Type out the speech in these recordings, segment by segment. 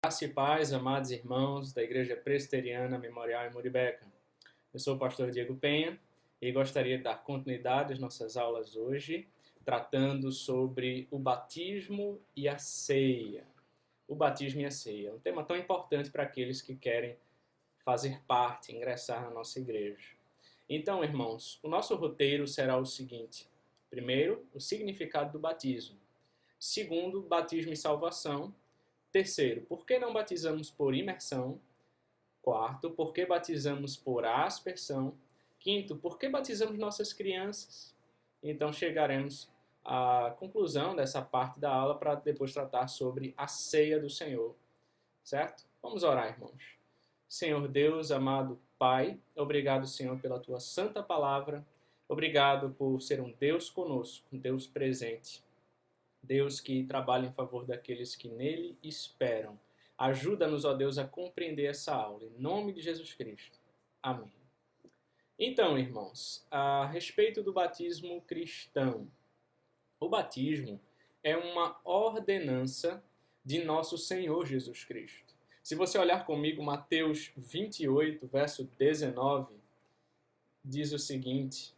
Graça e paz, amados irmãos da Igreja Presbiteriana Memorial em Muribeca. Eu sou o pastor Diego Penha e gostaria de dar continuidade às nossas aulas hoje, tratando sobre o batismo e a ceia. O batismo e a ceia, um tema tão importante para aqueles que querem fazer parte, ingressar na nossa igreja. Então, irmãos, o nosso roteiro será o seguinte: primeiro, o significado do batismo. Segundo, batismo e salvação. Terceiro, por que não batizamos por imersão? Quarto, por que batizamos por aspersão? Quinto, por que batizamos nossas crianças? Então chegaremos à conclusão dessa parte da aula para depois tratar sobre a ceia do Senhor, certo? Vamos orar, irmãos. Senhor Deus, amado Pai, obrigado, Senhor, pela tua santa palavra. Obrigado por ser um Deus conosco, um Deus presente. Deus que trabalha em favor daqueles que nele esperam. Ajuda-nos, ó Deus, a compreender essa aula. Em nome de Jesus Cristo. Amém. Então, irmãos, a respeito do batismo cristão. O batismo é uma ordenança de nosso Senhor Jesus Cristo. Se você olhar comigo, Mateus 28, verso 19, diz o seguinte.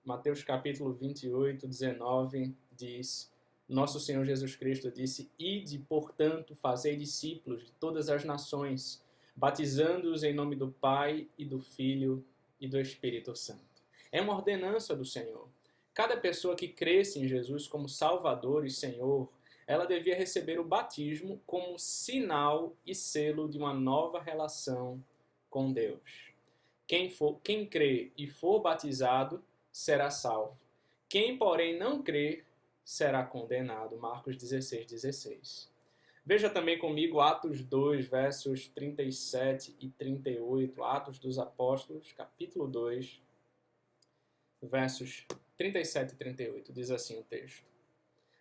Mateus capítulo 28, 19, diz: Nosso Senhor Jesus Cristo disse: Ide, portanto, fazei discípulos de todas as nações, batizando-os em nome do Pai e do Filho e do Espírito Santo. É uma ordenança do Senhor. Cada pessoa que cresce em Jesus como Salvador e Senhor, ela devia receber o batismo como sinal e selo de uma nova relação com Deus. Quem crê e for batizado será salvo. Quem, porém, não crer será condenado. Marcos 16, 16. Veja também comigo Atos 2, versos 37 e 38. Atos dos Apóstolos, capítulo 2, versos 37 e 38. Diz assim o texto.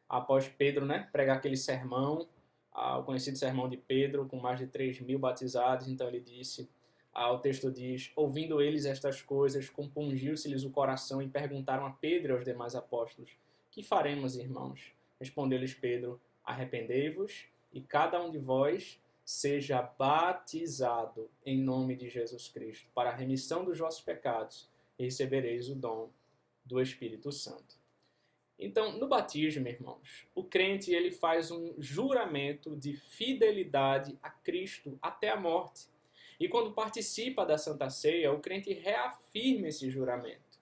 Após Pedro, pregar aquele sermão, o conhecido sermão de Pedro, com mais de 3.000 batizados, então ele disse... O texto diz: ouvindo eles estas coisas, compungiu-se-lhes o coração e perguntaram a Pedro e aos demais apóstolos: que faremos, irmãos? Respondeu-lhes Pedro: arrependei-vos e cada um de vós seja batizado em nome de Jesus Cristo para a remissão dos vossos pecados e recebereis o dom do Espírito Santo. Então, no batismo, irmãos, o crente ele faz um juramento de fidelidade a Cristo até a morte. E quando participa da Santa Ceia, o crente reafirma esse juramento.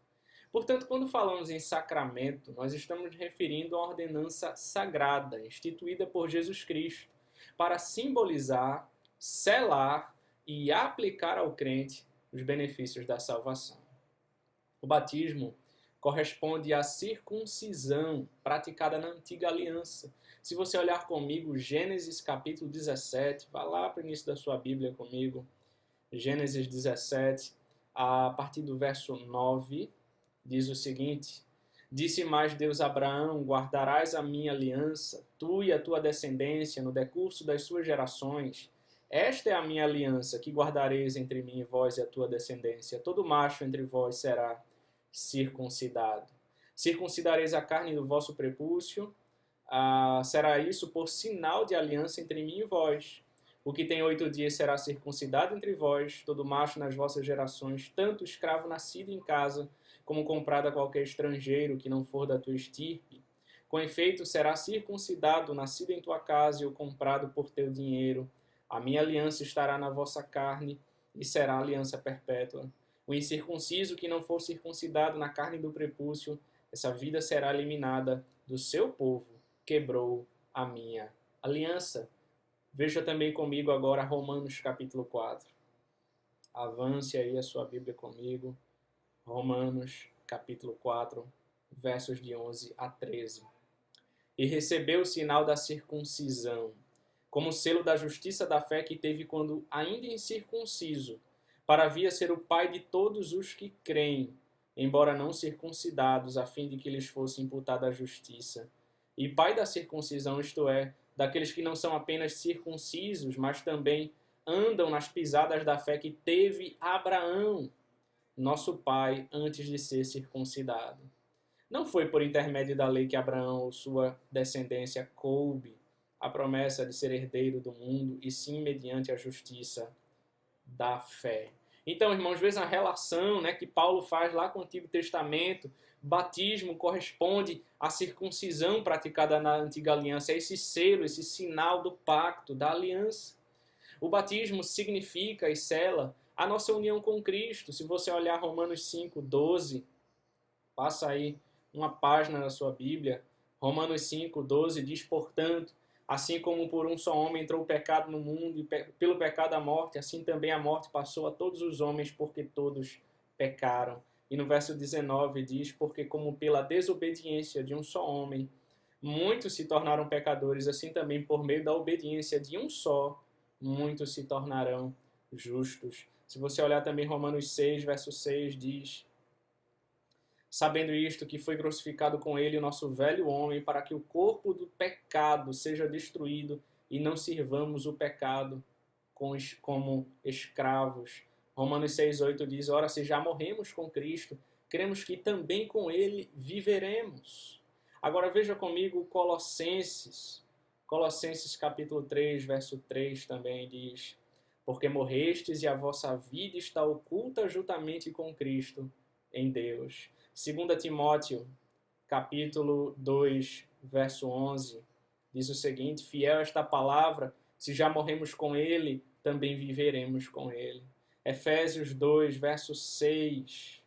Portanto, quando falamos em sacramento, nós estamos nos referindo a uma ordenança sagrada, instituída por Jesus Cristo, para simbolizar, selar e aplicar ao crente os benefícios da salvação. O batismo corresponde à circuncisão praticada na antiga aliança. Se você olhar comigo, Gênesis capítulo 17, vá lá para o início da sua Bíblia comigo. Gênesis 17, a partir do verso 9, diz o seguinte: Disse mais Deus a Abraão: guardarás a minha aliança, tu e a tua descendência, no decurso das suas gerações. Esta é a minha aliança, que guardareis entre mim e vós e a tua descendência. Todo macho entre vós será circuncidado. Circuncidareis a carne do vosso prepúcio, será isso por sinal de aliança entre mim e vós. O que tem 8 dias será circuncidado entre vós, todo macho nas vossas gerações, tanto escravo nascido em casa, como comprado a qualquer estrangeiro que não for da tua estirpe. Com efeito, será circuncidado, nascido em tua casa e o comprado por teu dinheiro. A minha aliança estará na vossa carne e será aliança perpétua. O incircunciso que não for circuncidado na carne do prepúcio, essa vida será eliminada do seu povo. Quebrou a minha aliança. Veja também comigo agora Romanos capítulo 4. Avance aí a sua Bíblia comigo. Romanos capítulo 4, versos de 11 a 13. E recebeu o sinal da circuncisão, como selo da justiça da fé que teve quando ainda incircunciso, para vir a ser o pai de todos os que creem, embora não circuncidados, a fim de que lhes fosse imputada a justiça. E pai da circuncisão, isto é, daqueles que não são apenas circuncisos, mas também andam nas pisadas da fé que teve Abraão, nosso pai, antes de ser circuncidado. Não foi por intermédio da lei que Abraão ou sua descendência coube a promessa de ser herdeiro do mundo, e sim mediante a justiça da fé. Então, irmãos, vejam a relação, né, que Paulo faz lá com o Antigo Testamento. Batismo corresponde à circuncisão praticada na Antiga Aliança, é esse selo, esse sinal do pacto, da aliança. O batismo significa e sela a nossa união com Cristo. Se você olhar Romanos 5:12, passa aí uma página na sua Bíblia. Romanos 5:12 diz, portanto, assim como por um só homem entrou o pecado no mundo, e pelo pecado a morte, assim também a morte passou a todos os homens, porque todos pecaram. E no verso 19 diz, porque como pela desobediência de um só homem, muitos se tornaram pecadores, assim também por meio da obediência de um só, muitos se tornarão justos. Se você olhar também Romanos 6, verso 6, diz, sabendo isto, que foi crucificado com ele o nosso velho homem, para que o corpo do pecado seja destruído e não sirvamos o pecado como escravos. Romanos 6:8 diz, ora, se já morremos com Cristo, cremos que também com ele viveremos. Agora veja comigo Colossenses. Colossenses capítulo 3, verso 3 também diz, porque morrestes e a vossa vida está oculta juntamente com Cristo em Deus. 2 Timóteo, capítulo 2, verso 11, diz o seguinte, fiel esta palavra, se já morremos com ele, também viveremos com ele. Efésios 2, verso 6,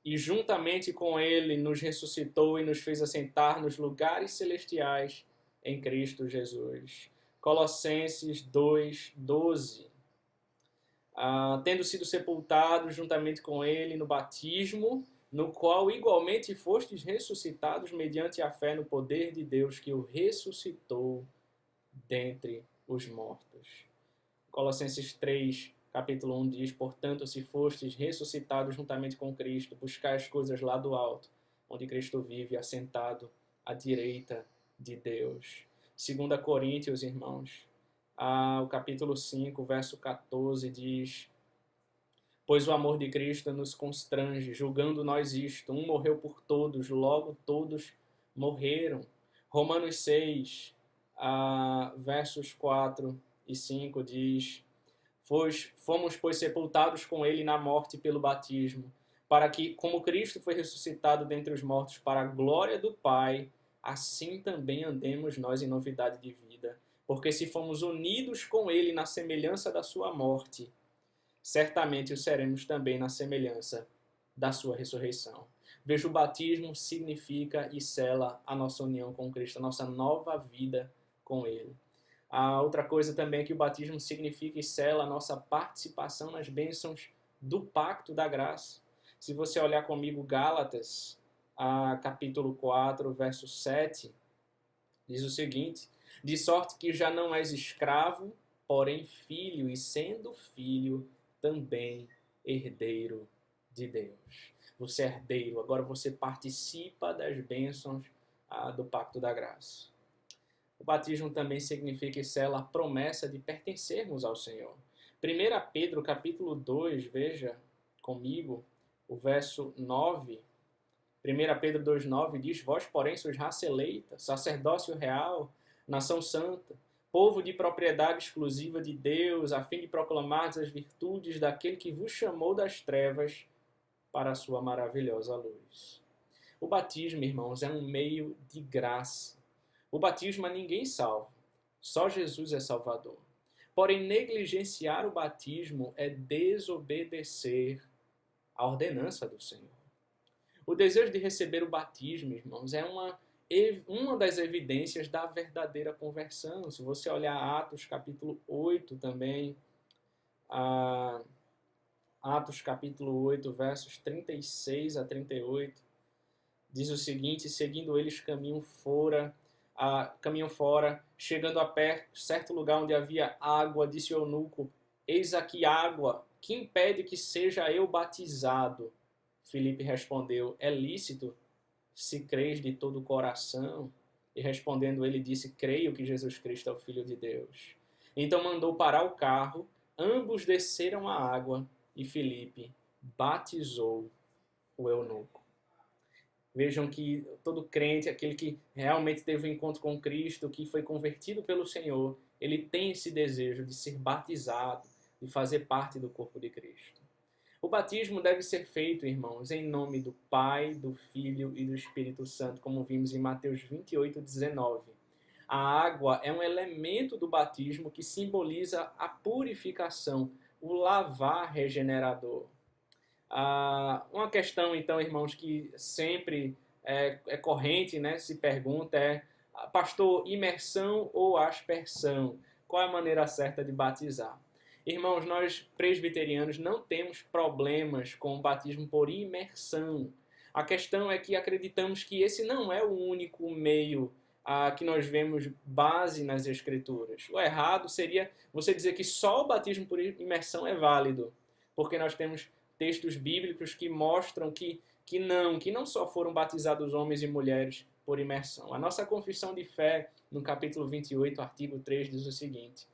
e juntamente com ele nos ressuscitou e nos fez assentar nos lugares celestiais em Cristo Jesus. Colossenses 2, 12. Tendo sido sepultados juntamente com ele no batismo, no qual igualmente fostes ressuscitados mediante a fé no poder de Deus que o ressuscitou dentre os mortos. Colossenses 3, capítulo 1 diz, portanto, se fostes ressuscitados juntamente com Cristo, buscai as coisas lá do alto, onde Cristo vive assentado à direita de Deus. 2 Coríntios, irmãos, o capítulo 5, verso 14 diz, pois o amor de Cristo nos constrange, julgando nós isto, um morreu por todos, logo todos morreram. Romanos 6, versos 4 e 5 diz, fomos, pois, sepultados com ele na morte pelo batismo, para que, como Cristo foi ressuscitado dentre os mortos para a glória do Pai, assim também andemos nós em novidade de vida. Porque se fomos unidos com ele na semelhança da sua morte, certamente o seremos também na semelhança da sua ressurreição. Veja, o batismo significa e sela a nossa união com Cristo, a nossa nova vida com ele. A outra coisa também é que o batismo significa e sela a nossa participação nas bênçãos do pacto da graça. Se você olhar comigo Gálatas, capítulo 4, verso 7, diz o seguinte, de sorte que já não és escravo, porém filho, e sendo filho, também herdeiro de Deus. Você é herdeiro, agora você participa das bênçãos do pacto da graça. O batismo também significa e sela a promessa de pertencermos ao Senhor. 1 Pedro capítulo 2, veja comigo o verso 9. 1 Pedro 2,9 diz, vós, porém, sois raça eleita, sacerdócio real, nação santa, povo de propriedade exclusiva de Deus, a fim de proclamar as virtudes daquele que vos chamou das trevas para a sua maravilhosa luz. O batismo, irmãos, é um meio de graça. O batismo a ninguém salva, só Jesus é salvador. Porém, negligenciar o batismo é desobedecer à ordenança do Senhor. O desejo de receber o batismo, irmãos, é uma das evidências da verdadeira conversão. Se você olhar Atos capítulo 8 também, Atos capítulo 8, versos 36 a 38, diz o seguinte, seguindo eles caminham fora, chegando a perto, certo lugar onde havia água, disse o eunuco, eis aqui água, que impede que seja eu batizado? Filipe respondeu, é lícito, se crês de todo o coração? E respondendo ele disse, creio que Jesus Cristo é o Filho de Deus. Então mandou parar o carro, ambos desceram a água e Filipe batizou o eunuco. Vejam que todo crente, aquele que realmente teve um encontro com Cristo, que foi convertido pelo Senhor, ele tem esse desejo de ser batizado, de fazer parte do corpo de Cristo. O batismo deve ser feito, irmãos, em nome do Pai, do Filho e do Espírito Santo, como vimos em Mateus 28:19. A água é um elemento do batismo que simboliza a purificação, o lavar regenerador. Uma questão, então, irmãos, que sempre é corrente, né? Se pergunta pastor, imersão ou aspersão? Qual é a maneira certa de batizar? Irmãos, nós presbiterianos não temos problemas com o batismo por imersão. A questão é que acreditamos que esse não é o único meio que nós vemos base nas Escrituras. O errado seria você dizer que só o batismo por imersão é válido, porque nós temos textos bíblicos que mostram que não só foram batizados homens e mulheres por imersão. A nossa confissão de fé, no capítulo 28, artigo 3, diz o seguinte: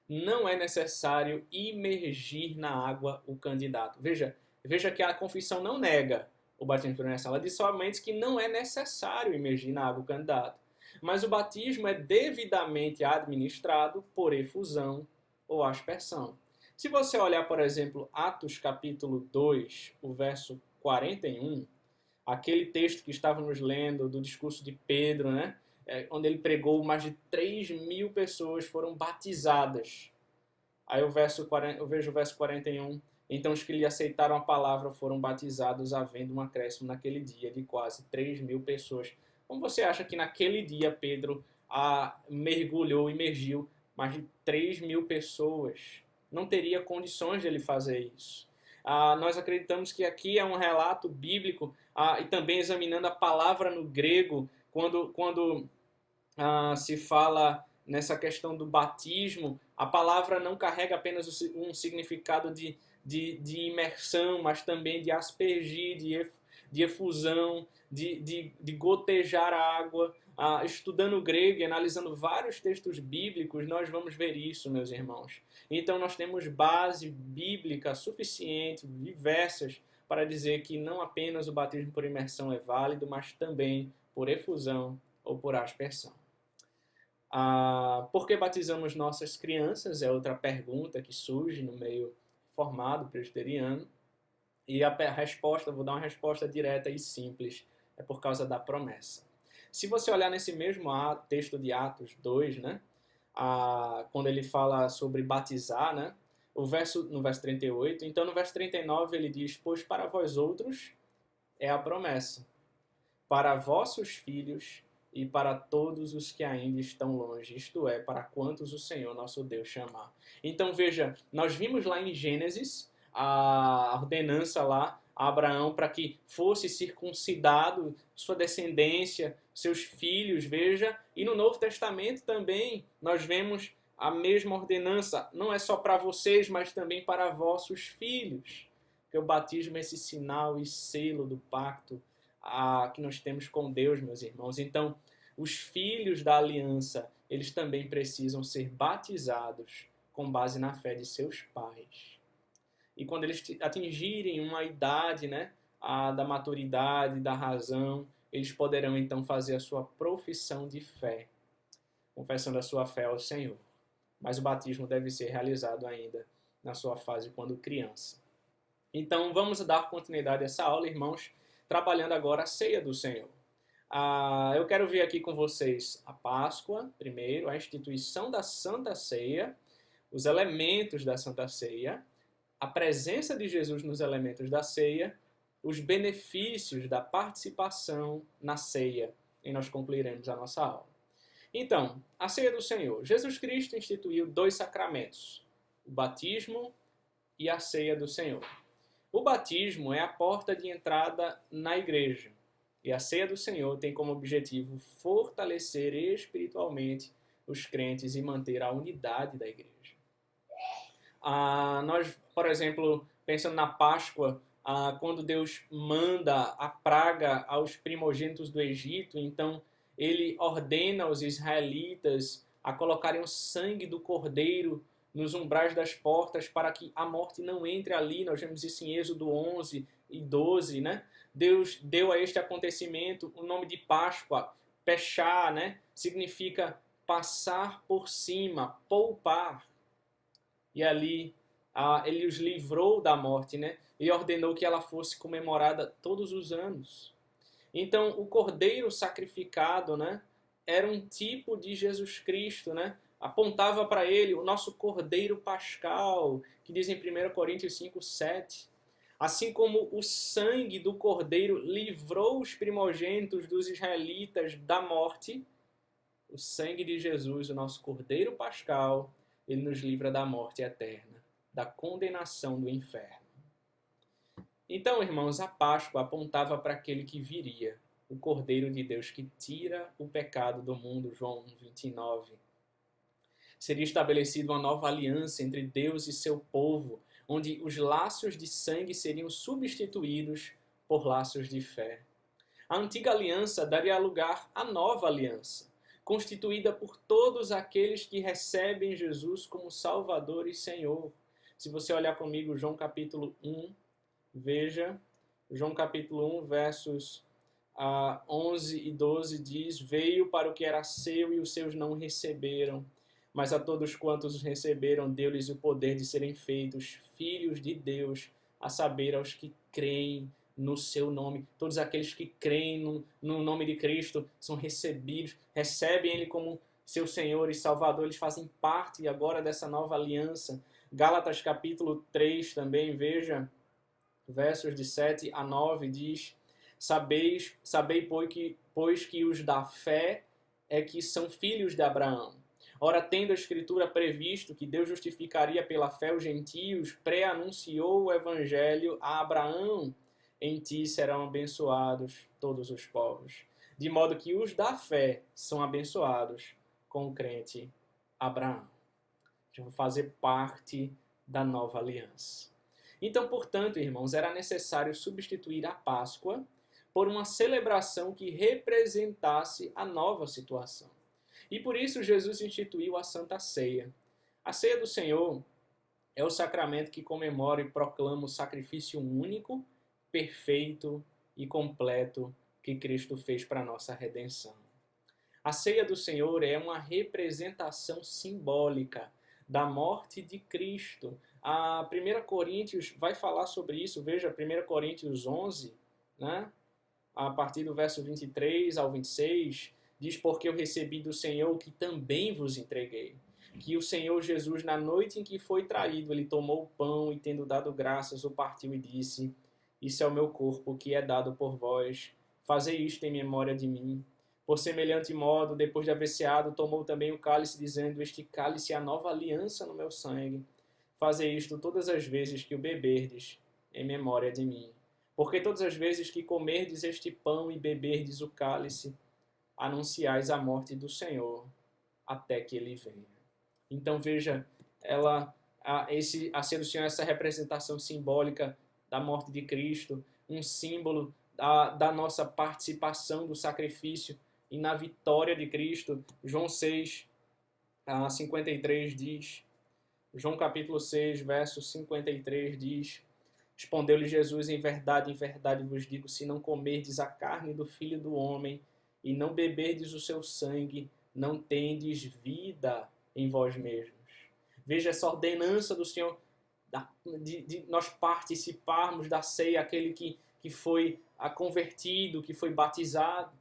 não é necessário imergir na água o candidato. Veja que a confissão não nega o batismo por imersão. Ela diz somente que não é necessário imergir na água o candidato. Mas o batismo é devidamente administrado por efusão ou aspersão. Se você olhar, por exemplo, Atos capítulo 2, o verso 41, aquele texto que estávamos lendo do discurso de Pedro, né? Onde ele pregou, mais de 3.000 pessoas foram batizadas. Aí eu vejo o verso 41. Então os que lhe aceitaram a palavra foram batizados, havendo um acréscimo naquele dia de quase 3.000 pessoas. Como você acha que naquele dia Pedro imergiu mais de 3.000 pessoas? Não teria condições de ele fazer isso. Nós acreditamos que aqui é um relato bíblico, e também examinando a palavra no grego, quando se fala nessa questão do batismo, a palavra não carrega apenas um significado de imersão, mas também de aspergir, de efusão, de gotejar a água. Estudando grego e analisando vários textos bíblicos, nós vamos ver isso, meus irmãos. Então nós temos base bíblica suficiente, diversas, para dizer que não apenas o batismo por imersão é válido, mas também por efusão ou por aspersão. Por que batizamos nossas crianças? É outra pergunta que surge no meio formado presbiteriano. E a resposta, vou dar uma resposta direta e simples, é por causa da promessa. Se você olhar nesse mesmo texto de Atos 2, né, quando ele fala sobre batizar, né, no verso 38, então no verso 39 ele diz: pois para vós outros é a promessa, para vossos filhos e para todos os que ainda estão longe, isto é, para quantos o Senhor nosso Deus chamar. Então veja, nós vimos lá em Gênesis a ordenança lá a Abraão para que fosse circuncidado sua descendência, seus filhos, veja, e no Novo Testamento também nós vemos a mesma ordenança, não é só para vocês, mas também para vossos filhos, porque o batismo é esse sinal e selo do pacto que nós temos com Deus, meus irmãos. Então, os filhos da aliança, eles também precisam ser batizados com base na fé de seus pais. E quando eles atingirem uma idade, né, da maturidade, da razão, eles poderão então fazer a sua profissão de fé, confessando a sua fé ao Senhor. Mas o batismo deve ser realizado ainda na sua fase quando criança. Então, vamos dar continuidade a essa aula, irmãos, trabalhando agora a ceia do Senhor. Eu quero ver aqui com vocês a Páscoa, primeiro, a instituição da Santa Ceia, os elementos da Santa Ceia, a presença de Jesus nos elementos da ceia, os benefícios da participação na ceia, e nós concluiremos a nossa aula. Então, a ceia do Senhor. Jesus Cristo instituiu 2 sacramentos, o batismo e a ceia do Senhor. O batismo é a porta de entrada na igreja. E a ceia do Senhor tem como objetivo fortalecer espiritualmente os crentes e manter a unidade da igreja. Nós, por exemplo, pensando na Páscoa, quando Deus manda a praga aos primogênitos do Egito, então ele ordena aos israelitas a colocarem o sangue do cordeiro nos umbrais das portas para que a morte não entre ali. Nós vemos isso em Êxodo 11 e 12, né? Deus deu a este acontecimento o nome de Páscoa. Pechá, né? Significa passar por cima, poupar. E ali ele os livrou da morte, né? E ordenou que ela fosse comemorada todos os anos. Então, o cordeiro sacrificado, né, era um tipo de Jesus Cristo, né? Apontava para ele o nosso cordeiro pascal, que diz em 1 Coríntios 5:7. Assim como o sangue do cordeiro livrou os primogênitos dos israelitas da morte, o sangue de Jesus, o nosso cordeiro pascal, ele nos livra da morte eterna, da condenação do inferno. Então, irmãos, a Páscoa apontava para aquele que viria, o Cordeiro de Deus que tira o pecado do mundo, João 1:29. Seria estabelecida uma nova aliança entre Deus e seu povo, onde os laços de sangue seriam substituídos por laços de fé. A antiga aliança daria lugar à nova aliança, constituída por todos aqueles que recebem Jesus como Salvador e Senhor. Se você olhar comigo João capítulo 1, veja, João capítulo 1, versos 11 e 12 diz: Veio para o que era seu e os seus não receberam, mas a todos quantos os receberam, deu-lhes o poder de serem feitos filhos de Deus, a saber, aos que creem no seu nome. Todos aqueles que creem no nome de Cristo são recebidos, recebem Ele como seu Senhor e Salvador, eles fazem parte agora dessa nova aliança. Gálatas capítulo 3 também, veja, versos de 7 a 9, diz: Sabei, pois que os da fé é que são filhos de Abraão. Ora, tendo a Escritura previsto que Deus justificaria pela fé os gentios, pré-anunciou o Evangelho a Abraão: em ti serão abençoados todos os povos. De modo que os da fé são abençoados com o crente Abraão. Já vão fazer parte da nova aliança. Então, portanto, irmãos, era necessário substituir a Páscoa por uma celebração que representasse a nova situação. E por isso Jesus instituiu a Santa Ceia. A Ceia do Senhor é o sacramento que comemora e proclama o sacrifício único, perfeito e completo que Cristo fez para a nossa redenção. A Ceia do Senhor é uma representação simbólica da morte de Cristo. A 1 Coríntios vai falar sobre isso, veja 1 Coríntios 11, né? A partir do verso 23 ao 26, diz: Porque eu recebi do Senhor o que também vos entreguei, que o Senhor Jesus, na noite em que foi traído, ele tomou o pão e, tendo dado graças, o partiu e disse: Isso é o meu corpo, que é dado por vós, fazei isto em memória de mim. Por semelhante modo, depois de haver ceado, tomou também o cálice, dizendo: Este cálice é a nova aliança no meu sangue. Fazei isto todas as vezes que o beberdes, em memória de mim. Porque todas as vezes que comerdes este pão e beberdes o cálice, anunciais a morte do Senhor, até que ele venha. Então veja, a ceia do Senhor é essa representação simbólica da morte de Cristo, um símbolo da nossa participação do sacrifício e na vitória de Cristo. João 6, 53 diz, João capítulo 6, verso 53 diz: Respondeu-lhe Jesus: em verdade vos digo, se não comerdes a carne do Filho do Homem e não beberdes o seu sangue, não tendes vida em vós mesmos. Veja essa ordenança do Senhor, de nós participarmos da ceia, aquele que foi convertido, que foi batizado.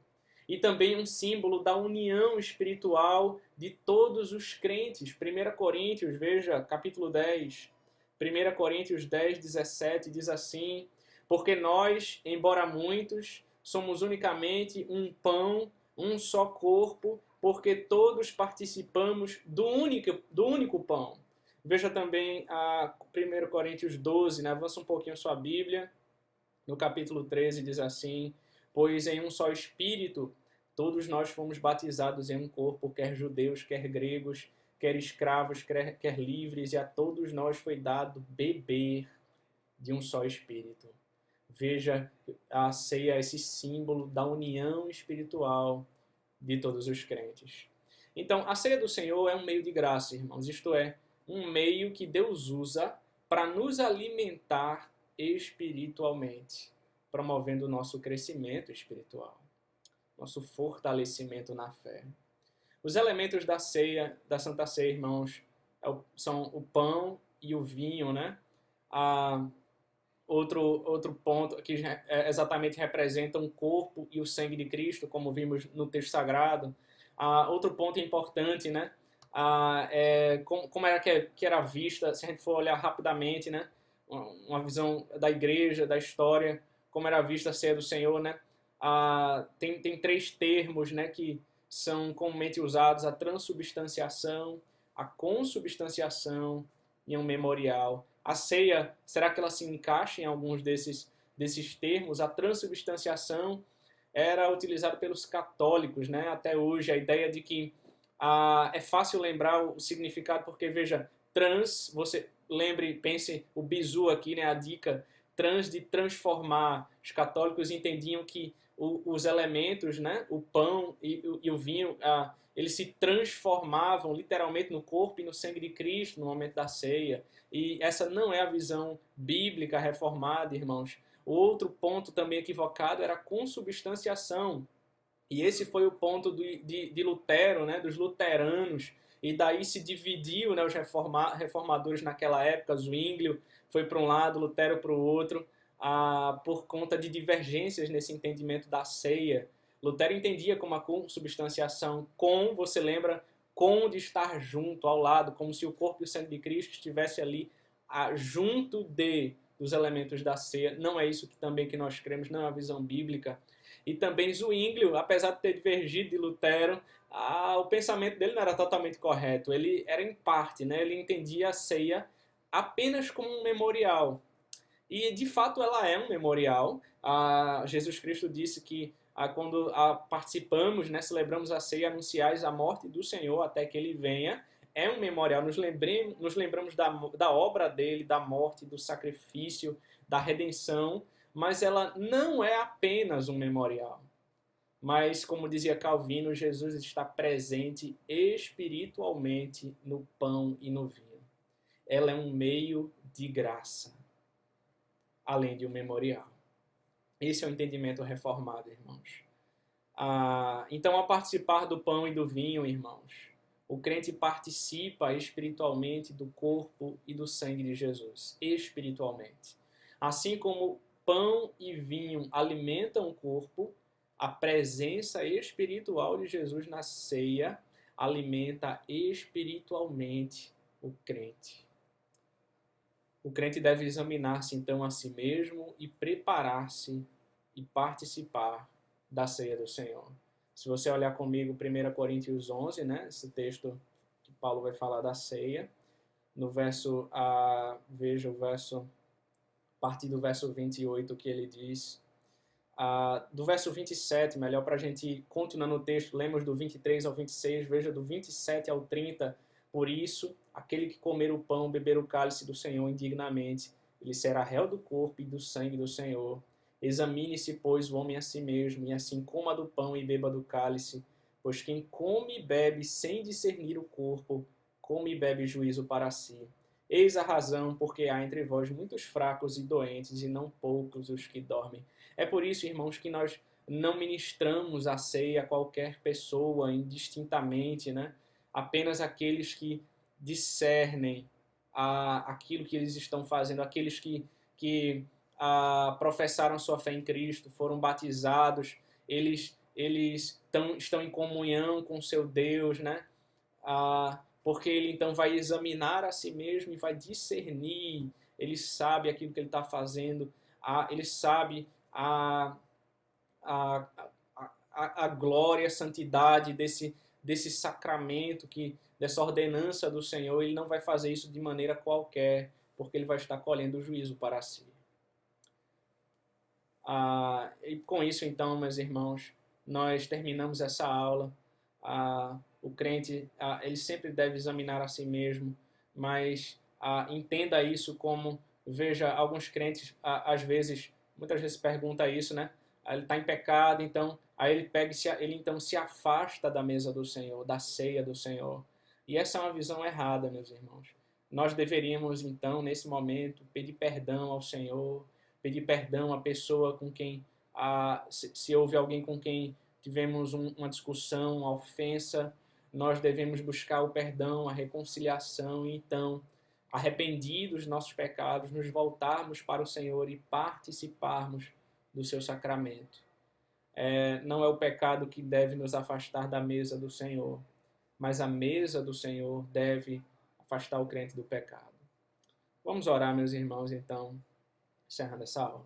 E também um símbolo da união espiritual de todos os crentes. 1 Coríntios, veja, capítulo 10. 1 Coríntios 10, 17 diz assim: Porque nós, embora muitos, somos unicamente um pão, um só corpo, porque todos participamos do único pão. Veja também a 1 Coríntios 12, né? Avança um pouquinho sua Bíblia. No capítulo 13 diz assim: Pois em um só Espírito todos nós fomos batizados em um corpo, quer judeus, quer gregos, quer escravos, quer livres, e a todos nós foi dado beber de um só Espírito. Veja a ceia, esse símbolo da união espiritual de todos os crentes. Então, a ceia do Senhor é um meio de graça, irmãos, isto é, um meio que Deus usa para nos alimentar espiritualmente. promovendo o nosso crescimento espiritual, nosso fortalecimento na fé. Os elementos da ceia, da Santa Ceia, irmãos, são o pão e o vinho, né? Outro ponto que exatamente representa o corpo e o sangue de Cristo, como vimos no texto sagrado. Outro ponto importante, né? Como era que era vista, se a gente for olhar rapidamente, né? Uma visão da igreja, da história, como era vista a ceia do Senhor, né? Tem três termos, né, que são comumente usados: a transubstanciação, a consubstanciação e um memorial. A ceia, será que ela se encaixa em alguns desses termos? A transubstanciação era utilizada pelos católicos, né, até hoje, a ideia de que é fácil lembrar o significado, porque, veja, trans, você lembre, pense o bizu aqui, né, a dica, trans de transformar. Os católicos entendiam que os elementos, né, o pão e o vinho, eles se transformavam literalmente no corpo e no sangue de Cristo no momento da ceia. E essa não é a visão bíblica reformada, irmãos. Outro ponto também equivocado era a consubstanciação. E esse foi o ponto de Lutero, né, dos luteranos. E daí se dividiu, né, os reformadores naquela época. Zwinglio foi para um lado, Lutero para o outro, por conta de divergências nesse entendimento da ceia. Lutero entendia como a consubstanciação, você lembra, com de estar junto, ao lado, como se o corpo e o sangue de Cristo estivesse ali junto dos elementos da ceia. Não é isso que nós cremos, não é a visão bíblica. E também Zwinglio, apesar de ter divergido de Lutero, o pensamento dele não era totalmente correto. Ele era em parte, né? Ele entendia a ceia apenas como um memorial. E de fato ela é um memorial. Jesus Cristo disse que quando participamos, né, celebramos a ceia, anunciais a morte do Senhor até que ele venha. É um memorial, nos lembramos da obra dele, da morte, do sacrifício, da redenção, mas ela não é apenas um memorial. Mas, como dizia Calvino, Jesus está presente espiritualmente no pão e no vinho. Ela é um meio de graça, além de um memorial. Esse é o entendimento reformado, irmãos. Então, ao participar do pão e do vinho, irmãos, o crente participa espiritualmente do corpo e do sangue de Jesus, espiritualmente. Assim como pão e vinho alimentam o corpo, a presença espiritual de Jesus na ceia alimenta espiritualmente o crente. O crente deve examinar-se então a si mesmo e preparar-se e participar da ceia do Senhor. Se você olhar comigo 1 Coríntios 11, né, esse texto que Paulo vai falar da ceia, no verso, veja o verso, a partir do verso 28 que ele diz, do verso 27, melhor para a gente continuar no texto, lemos do 23 ao 26, veja do 27 ao 30, por isso, aquele que comer o pão, beber o cálice do Senhor indignamente, ele será réu do corpo e do sangue do Senhor. Examine-se, pois, o homem a si mesmo, e assim coma do pão e beba do cálice, pois quem come e bebe sem discernir o corpo, come e bebe juízo para si. Eis a razão, porque há entre vós muitos fracos e doentes, e não poucos os que dormem. É por isso, irmãos, que nós não ministramos a ceia a qualquer pessoa indistintamente, né? Apenas aqueles que discernem aquilo que eles estão fazendo, aqueles que professaram sua fé em Cristo, foram batizados, eles estão em comunhão com seu Deus, né? Porque ele então vai examinar a si mesmo e vai discernir, ele sabe aquilo que ele está fazendo, ele sabe a glória, a santidade desse sacramento, dessa ordenança do Senhor. Ele não vai fazer isso de maneira qualquer, porque ele vai estar colhendo o juízo para si. E com isso, então, meus irmãos, nós terminamos essa aula. O crente, ele sempre deve examinar a si mesmo, mas entenda isso como, veja, alguns crentes, muitas vezes pergunta isso, né? Ele está em pecado, então, aí ele então se afasta da mesa do Senhor, da ceia do Senhor. E essa é uma visão errada, meus irmãos. Nós deveríamos, então, nesse momento, pedir perdão ao Senhor, pedir perdão à pessoa com quem, se houve alguém com quem tivemos uma discussão, uma ofensa, nós devemos buscar o perdão, a reconciliação e então, arrependidos dos nossos pecados, nos voltarmos para o Senhor e participarmos do seu sacramento. Não é o pecado que deve nos afastar da mesa do Senhor, mas a mesa do Senhor deve afastar o crente do pecado. Vamos orar, meus irmãos, então, encerrando essa aula.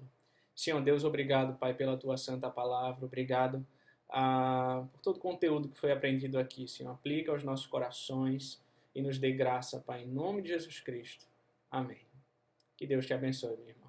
Senhor Deus, obrigado, Pai, pela Tua santa palavra, obrigado por todo o conteúdo que foi aprendido aqui, Senhor. Aplica aos nossos corações e nos dê graça, Pai, em nome de Jesus Cristo. Amém. Que Deus te abençoe, meu irmão.